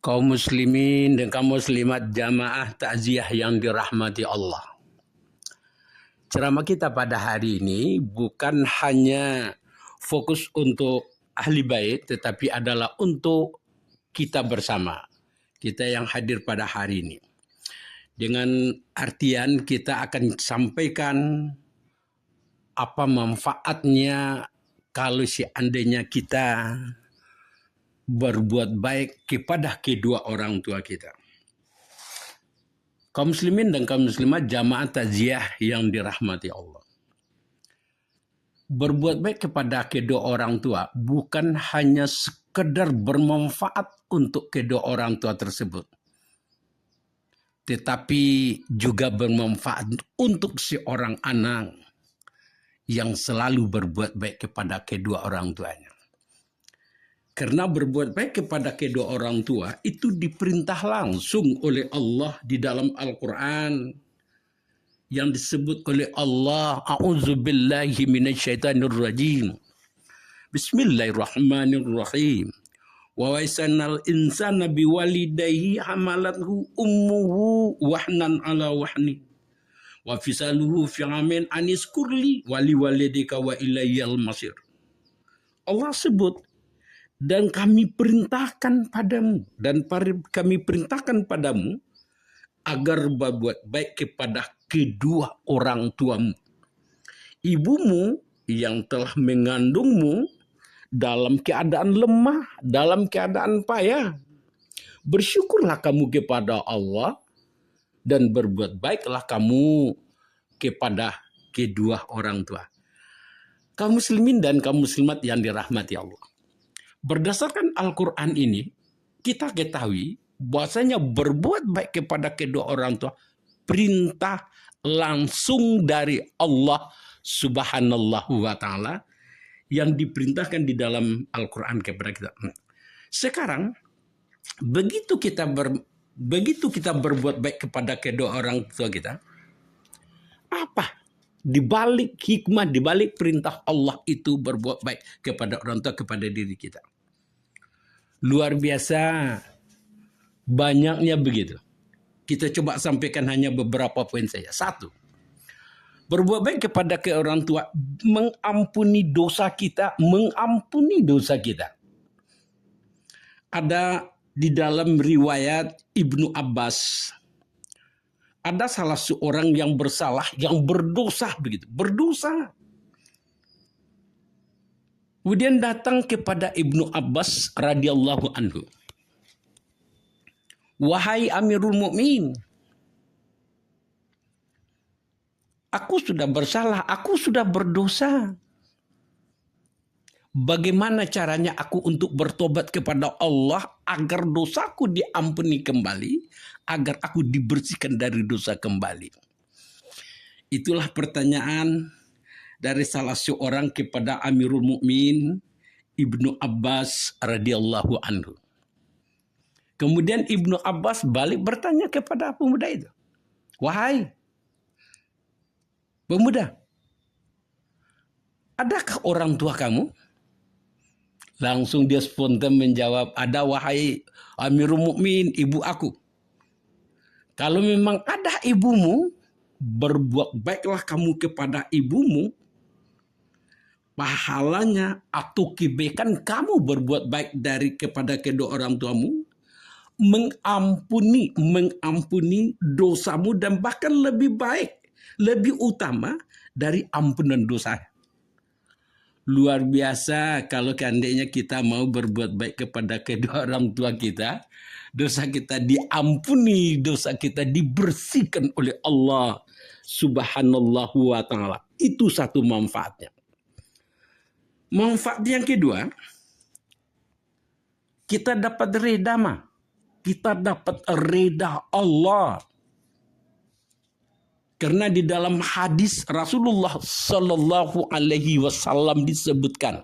Kaum muslimin dan kaum muslimat jamaah takziah yang dirahmati Allah. Ceramah kita pada hari ini bukan hanya fokus untuk ahli bait, tetapi adalah untuk kita bersama. Kita yang hadir pada hari ini. Dengan artian kita akan sampaikan apa manfaatnya kalau seandainya kita berbuat baik kepada kedua orang tua kita. Kaum muslimin dan kaum muslimat jamaah takziah yang dirahmati Allah. Berbuat baik kepada kedua orang tua bukan hanya sekedar bermanfaat untuk kedua orang tua tersebut, tetapi juga bermanfaat untuk seorang anak yang selalu berbuat baik kepada kedua orang tuanya. Karena berbuat baik kepada kedua orang tua itu diperintah langsung oleh Allah di dalam Al-Quran yang disebut oleh Allah, A'udzubillahi minasyaitonirrajim. Bismillahirrahmanirrahim. Wa wasanal insana biwalidayhi hamalathu ummuhu wahnan ala wahni. Wa fisaluhu fi amin aniskurli wali walidika wa ilayyal masir. Allah sebut, dan kami perintahkan padamu agar berbuat baik kepada kedua orang tuamu. Ibumu yang telah mengandungmu dalam keadaan lemah, dalam keadaan payah. Bersyukurlah kamu kepada Allah dan berbuat baiklah kamu kepada kedua orang tua. Kaum muslimin dan kaum muslimat yang dirahmati Allah. Berdasarkan Al-Quran ini, kita ketahui bahwasanya berbuat baik kepada kedua orang tua perintah langsung dari Allah Subhanahu wa Ta'ala yang diperintahkan di dalam Al-Quran kepada kita. Sekarang, begitu kita berbuat baik kepada kedua orang tua kita, apa dibalik hikmah, dibalik perintah Allah itu berbuat baik kepada orang tua, kepada diri kita? Luar biasa banyaknya begitu. Kita coba sampaikan hanya beberapa poin saja. Satu, berbuat baik kepada orang tua mengampuni dosa kita, Ada di dalam riwayat Ibnu Abbas, ada salah seorang yang bersalah, yang berdosa begitu, berdosa. Kemudian datang kepada Ibnu Abbas radhiyallahu anhu. Wahai Amirul Mukminin, aku sudah bersalah, aku sudah berdosa. Bagaimana caranya aku untuk bertobat kepada Allah agar dosaku diampuni kembali, agar aku dibersihkan dari dosa kembali? Itulah pertanyaan dari salah seorang kepada Amirul Mukminin Ibnu Abbas radhiyallahu anhu. Kemudian Ibnu Abbas balik bertanya kepada pemuda itu, wahai pemuda, adakah orang tua kamu? Langsung dia spontan menjawab, ada wahai Amirul Mukminin, ibu aku. Kalau memang ada ibumu, berbuat baiklah kamu kepada ibumu. Pahalanya atau kebaikan kamu berbuat baik kepada kedua orang tuamu, mengampuni dosamu, dan bahkan lebih baik, lebih utama dari ampunan dosa. Luar biasa kalau seandainya kita mau berbuat baik kepada kedua orang tua kita, dosa kita diampuni, dosa kita dibersihkan oleh Allah Subhanahu wa Ta'ala. Itu satu manfaatnya. Manfaat yang kedua, kita dapat reda Kita dapat reda Allah. Karena di dalam hadis Rasulullah Sallallahu Alaihi Wasallam disebutkan,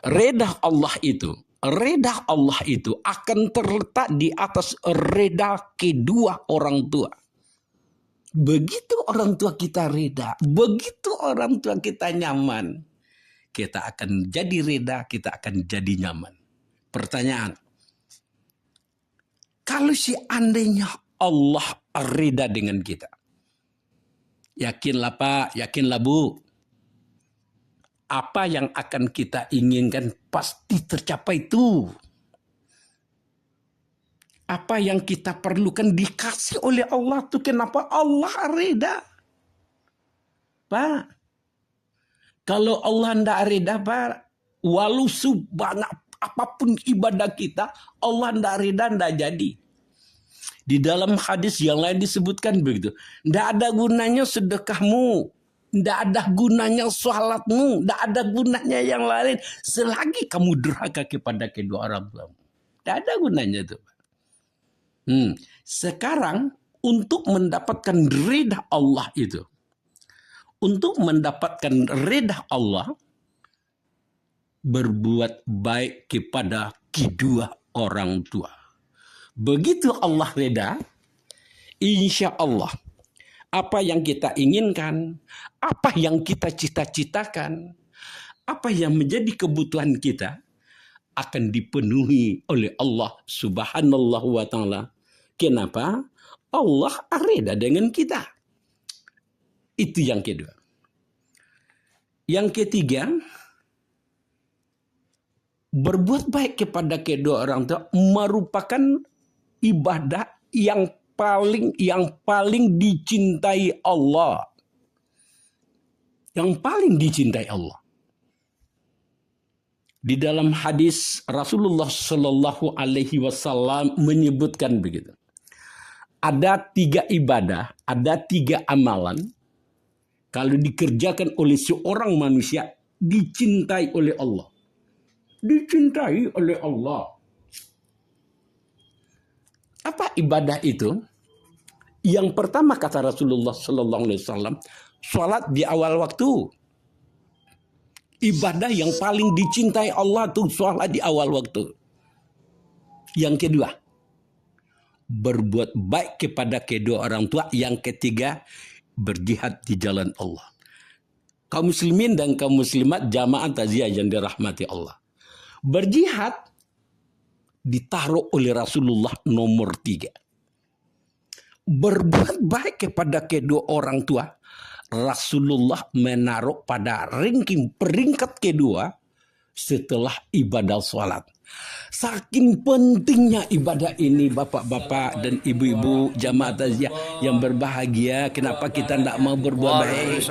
reda Allah itu akan terletak di atas reda kedua orang tua. Begitu orang tua kita reda, begitu orang tua kita nyaman, kita akan jadi reda, kita akan jadi nyaman. Pertanyaan, Kalau seandainya Allah rida dengan kita, yakinlah Pak, yakinlah Bu, apa yang akan kita inginkan pasti tercapai itu. Apa yang kita perlukan dikasih oleh Allah tuh. Kenapa Allah reda? Pak, kalau Allah tidak reda, Pak, walau sebanyak apapun ibadah kita, Allah tidak reda, tidak jadi. Di dalam hadis yang lain disebutkan begitu. Tidak ada gunanya sedekahmu, tidak ada gunanya salatmu, tidak ada gunanya yang lain selagi kamu durhaka kepada kedua orang tuamu. Tidak ada gunanya itu. Sekarang untuk mendapatkan ridha Allah itu, untuk mendapatkan ridha Allah, berbuat baik kepada kedua orang tua. Begitu Allah reda, insya Allah apa yang kita inginkan, apa yang kita cita-citakan, apa yang menjadi kebutuhan kita akan dipenuhi oleh Allah Subhanahu wa Ta'ala. Kenapa? Allah reda dengan kita. Itu yang kedua. Yang ketiga, berbuat baik kepada kedua orang tua merupakan ibadah yang paling dicintai Allah. Yang paling dicintai Allah. Di dalam hadis Rasulullah Shallallahu Alaihi Wasallam menyebutkan begitu. Ada 3 ibadah, ada 3 amalan. Kalau dikerjakan oleh seorang manusia, dicintai oleh Allah. Dicintai oleh Allah. Apa ibadah itu? Yang pertama kata Rasulullah Sallallahu Alaihi Wasallam, sholat di awal waktu. Ibadah yang paling dicintai Allah itu sholat di awal waktu. Yang kedua, berbuat baik kepada kedua orang tua. Yang ketiga, berjihad di jalan Allah. Kaum muslimin dan kaum muslimat jamaah takziah yang dirahmati Allah. Berjihad ditaruh oleh Rasulullah nomor 3. Berbuat baik kepada kedua orang tua, Rasulullah menaruh pada ranking peringkat kedua setelah ibadah sholat. Saking pentingnya ibadah ini, bapak-bapak dan ibu-ibu jamaah takziah yang berbahagia, kenapa kita tidak mau berbuat baik?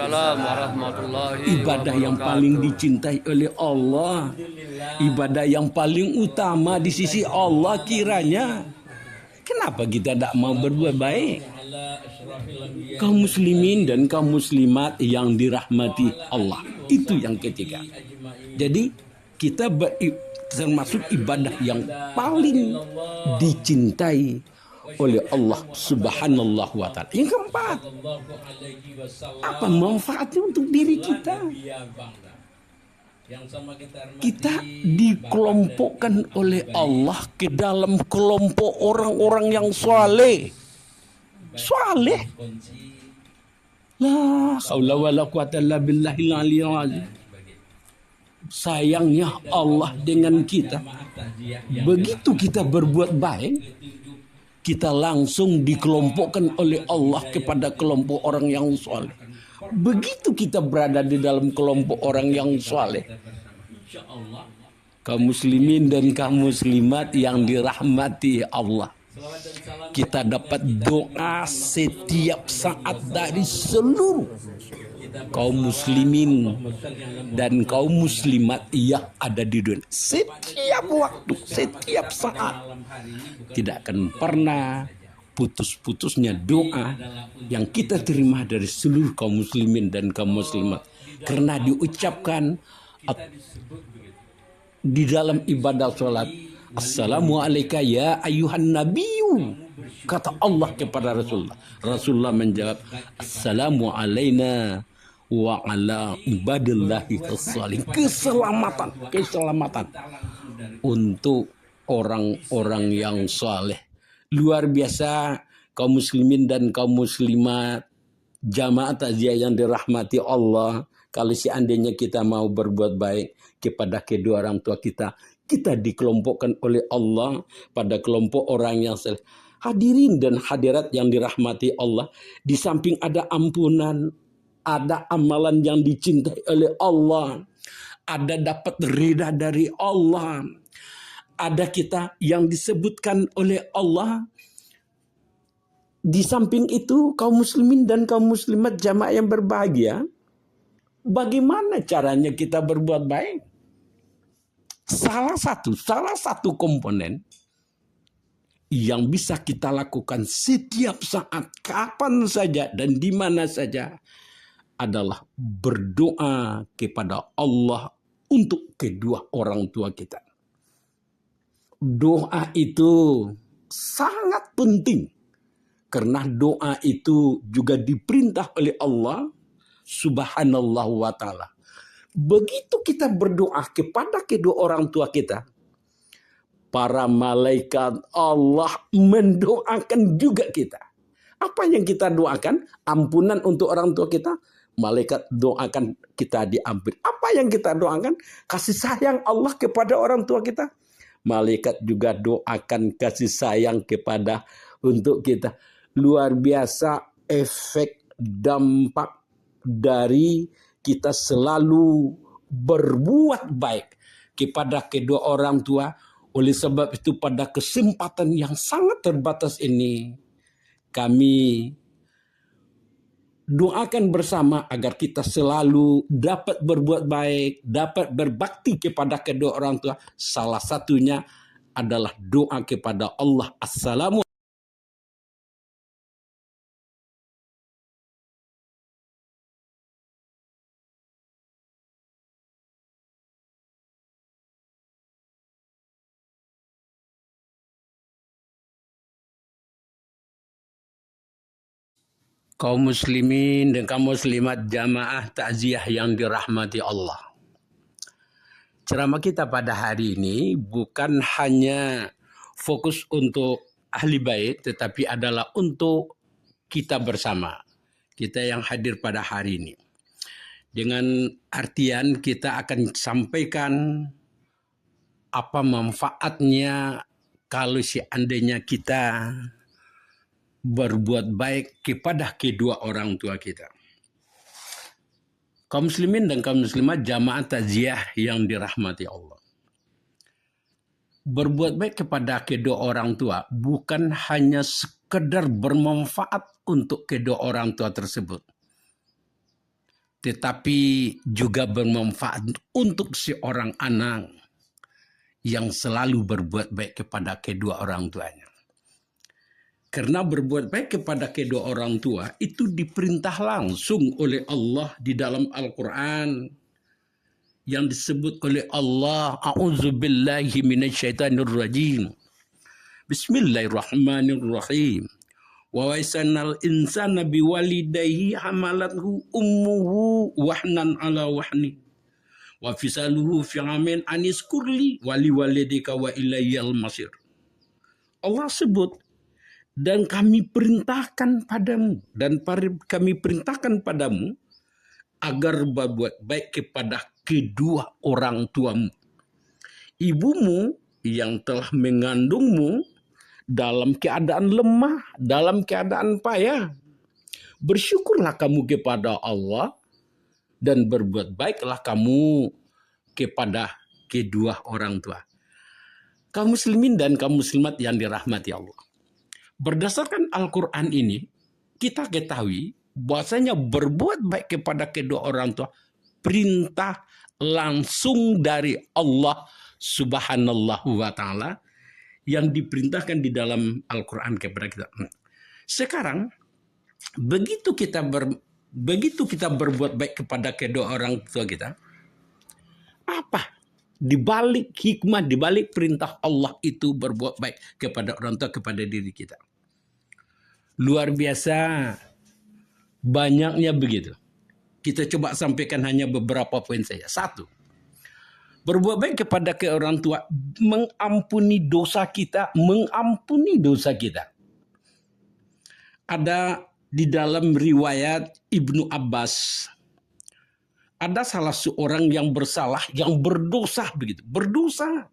Ibadah yang paling dicintai oleh Allah, ibadah yang paling utama di sisi Allah kiranya. Kenapa kita tidak mau berbuat baik? Kaum muslimin dan kaum muslimat yang dirahmati Allah. Itu yang ketiga. Jadi kita termasuk ibadah yang paling dicintai oleh Allah Subhanahu wa Ta'ala. Yang keempat, apa manfaatnya untuk diri kita? Kita dikelompokkan oleh Allah ke dalam kelompok orang-orang yang saleh. Saleh. La haula wala quwata illa billahil aliyyil azim. Sayangnya Allah dengan kita. Begitu kita berbuat baik, kita langsung dikelompokkan oleh Allah kepada kelompok orang yang saleh. Begitu kita berada di dalam kelompok orang yang saleh, kaum muslimin dan kaum muslimat yang dirahmati Allah, kita dapat doa setiap saat dari seluruh kaum muslimin dan kaum muslimat yang ada di dunia. Setiap waktu, setiap saat, tidak akan pernah putus-putusnya doa yang kita terima dari seluruh kaum muslimin dan kaum muslimat. Karena diucapkan di dalam ibadah sholat, Assalamualaikum ya ayuhan nabiyyu, kata Allah kepada Rasulullah. Rasulullah menjawab, Assalamu alaina wa ala ibadillahi as-salihin. Keselamatan untuk orang-orang yang saleh. Luar biasa kaum muslimin dan kaum muslimat jamaah takziah yang dirahmati Allah. Kalau seandainya kita mau berbuat baik kepada kedua orang tua kita, kita dikelompokkan oleh Allah pada kelompok orang yang saleh. Hadirin dan hadirat yang dirahmati Allah, di samping ada ampunan, ada amalan yang dicintai oleh Allah, ada dapat ridha dari Allah, ada kita yang disebutkan oleh Allah. Di samping itu, kaum muslimin dan kaum muslimat jamaah yang berbahagia, bagaimana caranya kita berbuat baik? Salah satu komponen yang bisa kita lakukan setiap saat, kapan saja dan di mana saja, adalah berdoa kepada Allah untuk kedua orang tua kita. Doa itu sangat penting, karena doa itu juga diperintah oleh Allah Subhanallahu wa ta'ala. Begitu kita berdoa kepada kedua orang tua kita, para malaikat Allah mendoakan juga kita. Apa yang kita doakan? Ampunan untuk orang tua kita. Malaikat doakan kita diampuni. Apa yang kita doakan? Kasih sayang Allah kepada orang tua kita. Malaikat juga doakan kasih sayang kepada untuk kita. Luar biasa efek dampak dari kita selalu berbuat baik kepada kedua orang tua. Oleh sebab itu pada kesempatan yang sangat terbatas ini, kami doakan bersama agar kita selalu dapat berbuat baik, dapat berbakti kepada kedua orang tua. Salah satunya adalah doa kepada Allah. Assalamualaikum. Kaum muslimin dan kaum muslimat jamaah takziah yang dirahmati Allah. Ceramah kita pada hari ini bukan hanya fokus untuk ahli bait, tetapi adalah untuk kita bersama, kita yang hadir pada hari ini. Dengan artian kita akan sampaikan apa manfaatnya kalau seandainya kita berbuat baik kepada kedua orang tua kita. Kaum muslimin dan kaum muslimat jamaah takziah yang dirahmati Allah. Berbuat baik kepada kedua orang tua bukan hanya sekedar bermanfaat untuk kedua orang tua tersebut, tetapi juga bermanfaat untuk seorang anak yang selalu berbuat baik kepada kedua orang tuanya. Karena berbuat baik kepada kedua orang tua itu diperintah langsung oleh Allah di dalam Al-Quran, yang disebut oleh Allah, A'udzubillahi minasyaitonirrajim. Bismillahirrahmanirrahim. Wa wasanal insana biwalidayhi hamalathu ummuhu wahnan ala wahni. Wa fisaluhu fi amin aniskurli wali walidika wa ilayyal masir. Allah sebut, dan kami perintahkan padamu, agar berbuat baik kepada kedua orang tuamu. Ibumu yang telah mengandungmu dalam keadaan lemah, dalam keadaan payah. Bersyukurlah kamu kepada Allah dan berbuat baiklah kamu kepada kedua orang tua. Kaum muslimin dan kaum muslimat yang dirahmati Allah. Berdasarkan Al-Quran ini, kita ketahui bahwasanya berbuat baik kepada kedua orang tua perintah langsung dari Allah Subhanallahu wa ta'ala yang diperintahkan di dalam Al-Quran kepada kita. Sekarang, begitu kita berbuat baik kepada kedua orang tua kita, apa di balik hikmah, di balik perintah Allah itu berbuat baik kepada orang tua, kepada diri kita? Luar biasa banyaknya begitu. Kita coba sampaikan hanya beberapa poin saja. Satu, berbuat baik kepada orang tua mengampuni dosa kita, Ada di dalam riwayat Ibnu Abbas, Ada salah seorang yang bersalah, yang berdosa begitu, berdosa.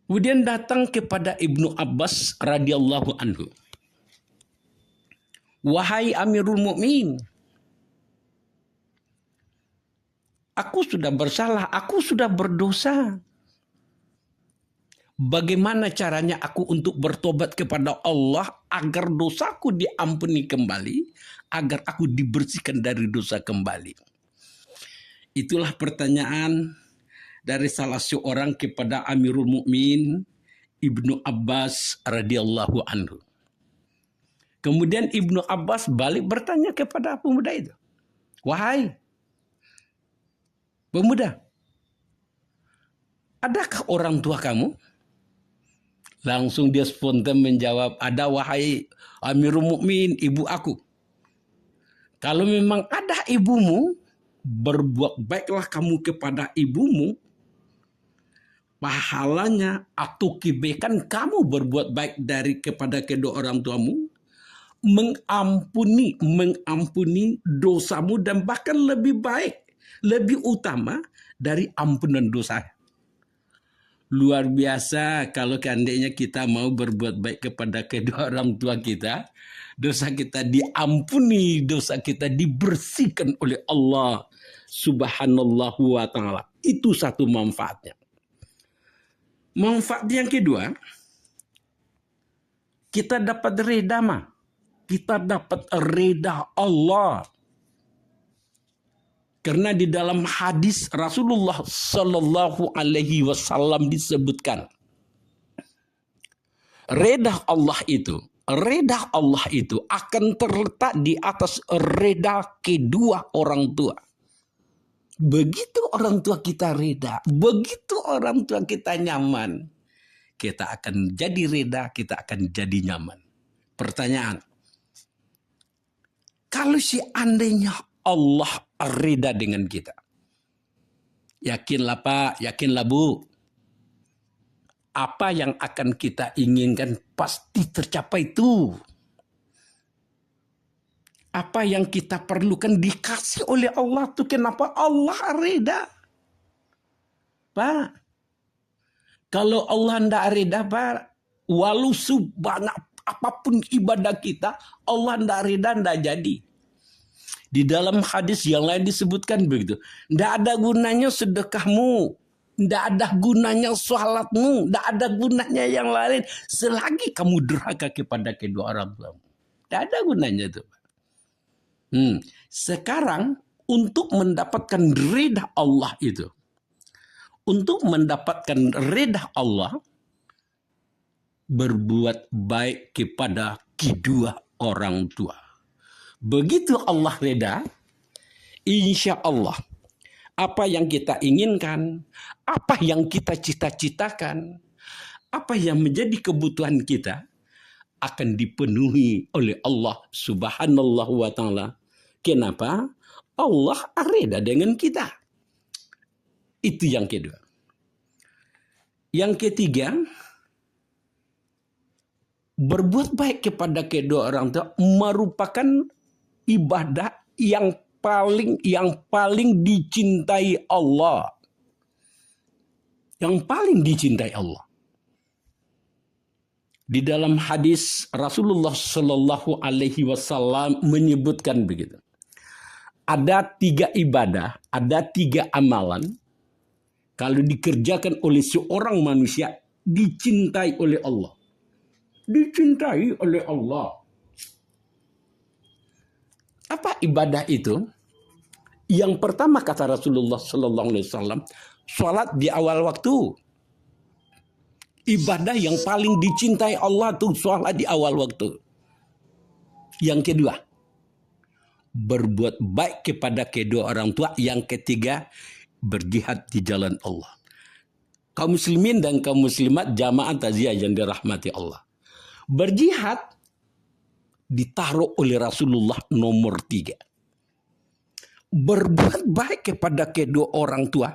Kemudian datang kepada Ibnu Abbas radhiyallahu anhu. Wahai Amirul Mukmin, aku sudah bersalah, aku sudah berdosa. Bagaimana caranya aku untuk bertobat kepada Allah agar dosaku diampuni kembali, agar aku dibersihkan dari dosa kembali? Itulah pertanyaan dari salah seorang kepada Amirul Mukmin Ibnu Abbas radhiyallahu anhu. Kemudian Ibnu Abbas balik bertanya kepada pemuda itu, wahai pemuda, adakah orang tua kamu? Langsung dia spontan menjawab, ada wahai Amirul Mukmin, ibu aku. Kalau memang ada ibumu, berbuat baiklah kamu kepada ibumu, pahalanya atau kebaikan kamu berbuat baik kepada kedua orang tuamu, mengampuni dosamu, dan bahkan lebih baik, lebih utama dari ampunan dosa. Luar biasa kalau seandainya kita mau berbuat baik kepada kedua orang tua kita, dosa kita diampuni, dosa kita dibersihkan oleh Allah Subhanallahu wa ta'ala. Itu satu manfaatnya. Manfaat yang kedua, kita dapat reda kita dapat reda Allah. Karena di dalam hadis Rasulullah Sallallahu Alaihi Wasallam disebutkan, reda Allah itu akan terletak di atas reda kedua orang tua. Begitu orang tua kita reda, begitu orang tua kita nyaman, kita akan jadi reda, kita akan jadi nyaman. Pertanyaan, kalau seandainya Allah reda dengan kita, yakinlah Pak, yakinlah Bu, apa yang akan kita inginkan pasti tercapai itu. Apa yang kita perlukan dikasih oleh Allah tuh, kenapa Allah reda? Pak, kalau Allah tidak reda Pak, walau sebanyak apapun ibadah kita, Allah tidak reda, tidak jadi. Di dalam hadis yang lain disebutkan begitu. Tidak ada gunanya sedekahmu. Tidak ada gunanya sholatmu. Tidak ada gunanya yang lain. Selagi kamu durhaka kepada kedua orang tuamu. Tidak ada gunanya itu. Sekarang untuk mendapatkan ridha Allah itu. Untuk mendapatkan ridha Allah. Berbuat baik kepada kedua orang tua. Begitu Allah reda, insya Allah apa yang kita inginkan, apa yang kita cita-citakan, apa yang menjadi kebutuhan kita akan dipenuhi oleh Allah Subhanallahu wa ta'ala. Kenapa? Allah reda dengan kita. Itu yang kedua. Yang ketiga, berbuat baik kepada kedua orang tua merupakan ibadah yang paling dicintai Allah. Yang paling dicintai Allah. Di dalam hadis Rasulullah Sallallahu Alaihi Wasallam menyebutkan begitu. Ada 3 ibadah, ada 3 amalan. Kalau dikerjakan oleh seorang manusia, dicintai oleh Allah. Dicintai oleh Allah. Apa ibadah itu? Yang pertama kata Rasulullah Sallallahu Alaihi Wasallam, sholat di awal waktu. Ibadah yang paling dicintai Allah itu sholat di awal waktu. Yang kedua, berbuat baik kepada kedua orang tua. Yang ketiga, berjihad di jalan Allah. Kaum muslimin dan kaum muslimat jamaah takziah yang dirahmati Allah. Berjihad ditaruh oleh Rasulullah nomor 3. Berbuat baik kepada kedua orang tua,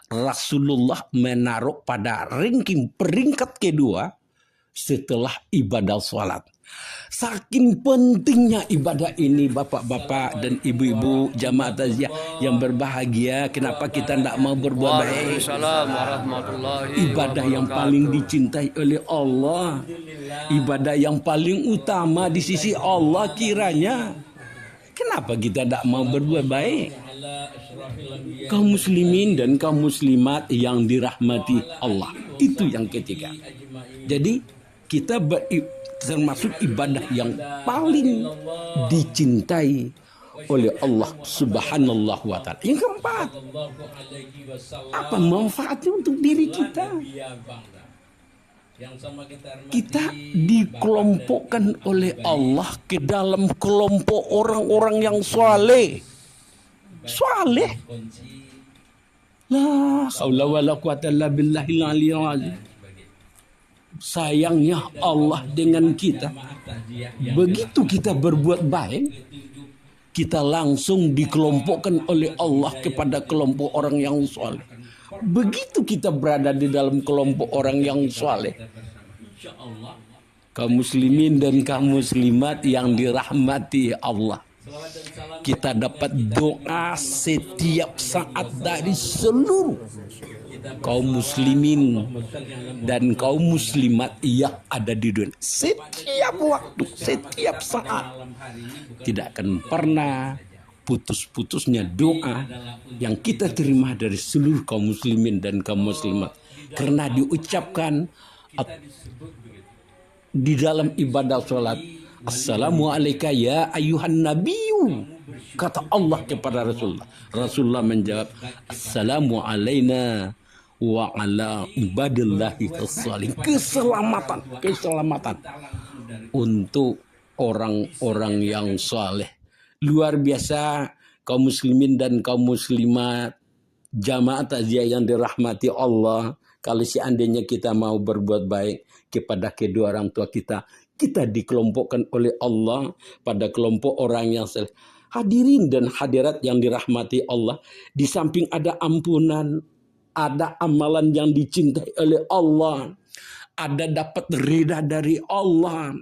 Rasulullah menaruh pada ranking peringkat kedua setelah ibadah sholat. Saking pentingnya ibadah ini, bapak-bapak dan ibu-ibu jamaah takziah yang berbahagia, kenapa kita tidak mau berbuat baik? Ibadah yang paling dicintai oleh Allah, ibadah yang paling utama di sisi Allah kiranya. Kenapa kita tidak mau berbuat baik? Kaum muslimin dan kaum muslimat yang dirahmati Allah, itu yang ketiga. Jadi kita termasuk ibadah yang paling dicintai oleh Allah Subhanahu wa Ta'ala. Yang keempat, apa manfaatnya untuk diri kita? Kita dikelompokkan oleh Allah ke dalam kelompok orang-orang yang saleh. Saleh. La haula wala quwata illa billahil aliyyil azim. Sayangnya Allah dengan kita. Begitu kita berbuat baik, kita langsung dikelompokkan oleh Allah kepada kelompok orang yang saleh. Begitu kita berada di dalam kelompok orang yang saleh, kaum muslimin dan kaum muslimat yang dirahmati Allah, kita dapat doa setiap saat dari seluruh kaum muslimin dan kaum muslimat yang ada di dunia. Setiap waktu, setiap saat, tidak akan pernah putus-putusnya doa yang kita terima dari seluruh kaum muslimin dan kaum muslimat, karena diucapkan di dalam ibadah sholat, Assalamualaikum ya ayuhan nabiyyu, kata Allah kepada Rasulullah. Rasulullah menjawab, Assalamu alaina wa ala ibadillahi as-salihin. Keselamatan untuk orang-orang yang saleh. Luar biasa kaum muslimin dan kaum muslimat jamaah takziah yang dirahmati Allah. Kalau seandainya kita mau berbuat baik kepada kedua orang tua kita, kita dikelompokkan oleh Allah pada kelompok orang yang saleh. Hadirin dan hadirat yang dirahmati Allah, di samping ada ampunan, ada amalan yang dicintai oleh Allah, ada dapat ridha dari Allah,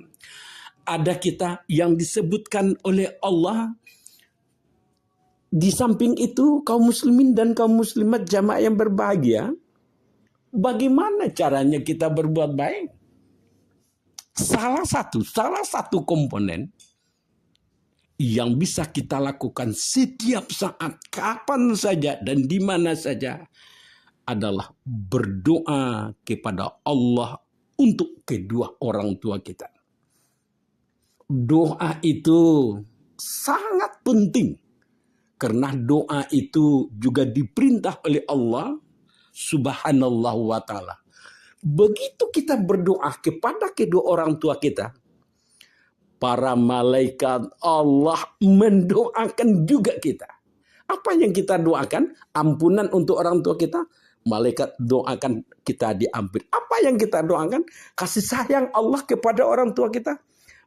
ada kita yang disebutkan oleh Allah. Di samping itu, kaum muslimin dan kaum muslimat jamaah yang berbahagia, bagaimana caranya kita berbuat baik? Salah satu komponen yang bisa kita lakukan setiap saat, kapan saja dan di mana saja, adalah berdoa kepada Allah untuk kedua orang tua kita. Doa itu sangat penting, karena doa itu juga diperintah oleh Allah Subhanahu wa Ta'ala. Begitu kita berdoa kepada kedua orang tua kita, para malaikat Allah mendoakan juga kita. Apa yang kita doakan? Ampunan untuk orang tua kita. Malaikat doakan kita diampuni. Apa yang kita doakan? Kasih sayang Allah kepada orang tua kita.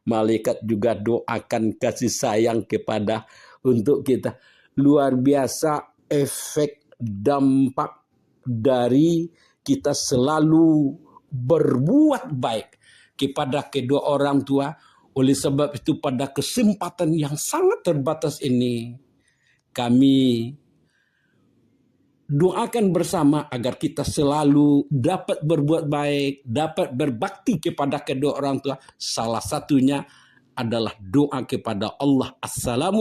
Malaikat juga doakan kasih sayang kepada untuk kita. Luar biasa efek dampak dari kita selalu berbuat baik kepada kedua orang tua. Oleh sebab itu, pada kesempatan yang sangat terbatas ini, kami doakan bersama agar kita selalu dapat berbuat baik, dapat berbakti kepada kedua orang tua. Salah satunya adalah doa kepada Allah. Assalamualaikum.